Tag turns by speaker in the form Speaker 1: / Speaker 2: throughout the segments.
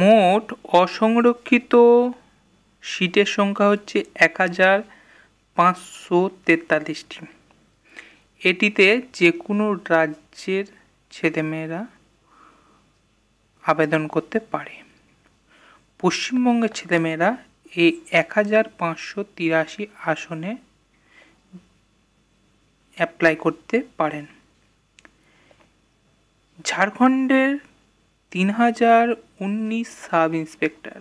Speaker 1: মোট অসংরক্ষিত সিটের সংখ্যা হচ্ছে 1543টি। এটিতে যে কোনো রাজ্যের ছেলেমেয়েরা আবেদন করতে পারে। পশ্চিমবঙ্গের ছেলেমেয়েরা এই 1583 আসনে অ্যাপ্লাই করতে পারেন। ঝাড়খণ্ডের 3019 সাব ইন্সপেক্টর,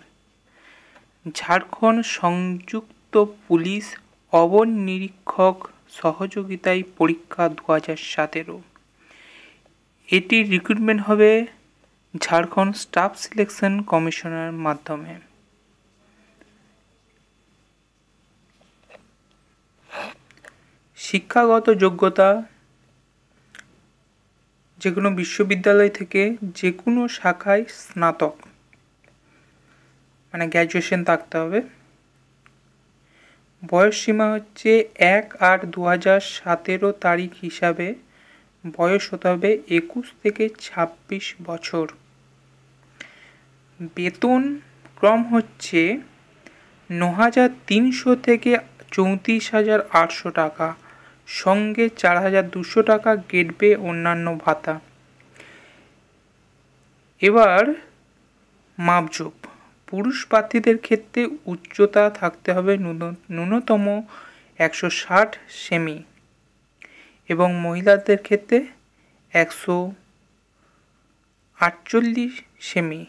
Speaker 1: ঝাড়খণ্ড সংযুক্ত পুলিশ অবনিরীক্ষক সহযোগিতায় পরীক্ষা 2017। এটির রিক্রুটমেন্ট হবে ঝাড়খণ্ড স্টাফ সিলেকশন কমিশনের মাধ্যমে। শিক্ষাগত যোগ্যতা যে কোনো বিশ্ববিদ্যালয় থেকে যে কোনো শাখায় স্নাতক মানে গ্র্যাজুয়েশন থাকতে হবে। বয়সসীমা হচ্ছে 1/8/2017 তারিখ হিসাবে বয়স হতে হবে 21 থেকে 26 বছর। বেতন ক্রম হচ্ছে 9,300 থেকে 34,800 টাকা, সঙ্গে 4,200 টাকা গেটওয়ে অন্যান্য ভাতা। এবার মাপজোপ। পুরুষ প্রার্থীদের ক্ষেত্রে উচ্চতা থাকতে হবে ন্যূনতম 160 সেমি এবং মহিলাদের ক্ষেত্রে 148 সেমি।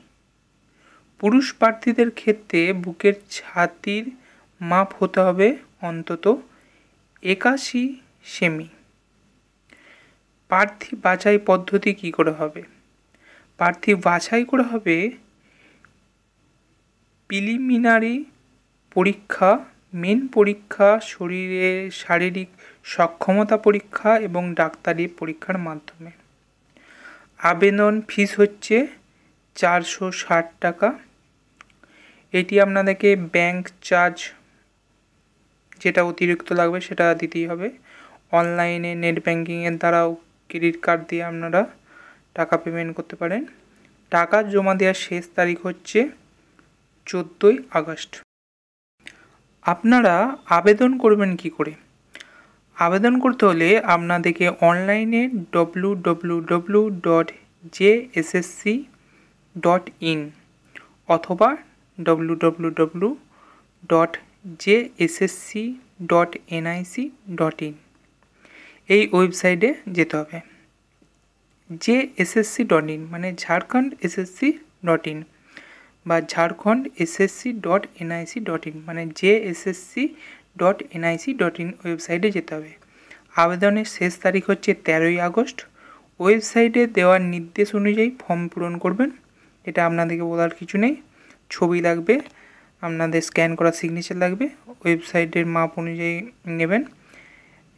Speaker 1: পুরুষ প্রার্থীদের ক্ষেত্রে বুকের ছাতির মাপ হতে হবে অন্তত 81 সেমি। প্রার্থী বাছাই পদ্ধতি কী করে হবে? প্রার্থী বাছাই করা হবে প্রিলিমিনারি পরীক্ষা, মেন পরীক্ষা, শারীরিক সক্ষমতা পরীক্ষা এবং ডাক্তারি পরীক্ষার মাধ্যমে। আবেদন ফিস হচ্ছে 460 টাকা। এটি আপনাদেরকে ব্যাংক চার্জ যেটা অতিরিক্ত লাগবে সেটা দিতেই হবে। অনলাইনে নেট ব্যাঙ্কিংয়ের দ্বারাও ক্রেডিট কার্ড দিয়ে আপনারা টাকা পেমেন্ট করতে পারেন। টাকা জমা দেওয়ার শেষ তারিখ হচ্ছে 14 আগস্ট। আপনারা আবেদন করবেন কি করে? আবেদন করতে হলে আপনাদেরকে অনলাইনে www.jssc.in অথবা www.jssc.nic.in এই ওয়েবসাইটে যেতে হবে। jssc.in মানে ঝাড়খণ্ড ssc.in বা ঝাড়খণ্ড ssc.nic.in মানে jssc.nic.in ওয়েবসাইটে যেতে হবে। আবেদনের শেষ তারিখ হচ্ছে 13 আগস্ট। ওয়েবসাইটে দেওয়ার নির্দেশ অনুযায়ী ফর্ম পূরণ করবেন। এটা আপনাদেরকে বলার কিছু নেই। ছবি লাগবে, আপনাদের স্ক্যান করা সিগনেচার লাগবে, ওয়েবসাইটের মাপ অনুযায়ী নেবেন।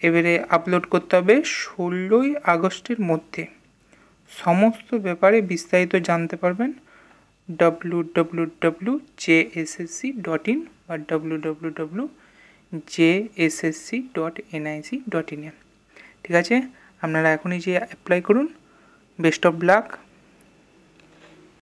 Speaker 1: এবারে আপলোড করতে হবে 16 আগস্টের মধ্যে। সমস্ত ব্যাপারে বিস্তারিত জানতে পারবেন www.jssc.in বা www.jssc.nic.in। ঠিক আছে, আপনারা এখনই যে অ্যাপ্লাই করুন। Best of luck.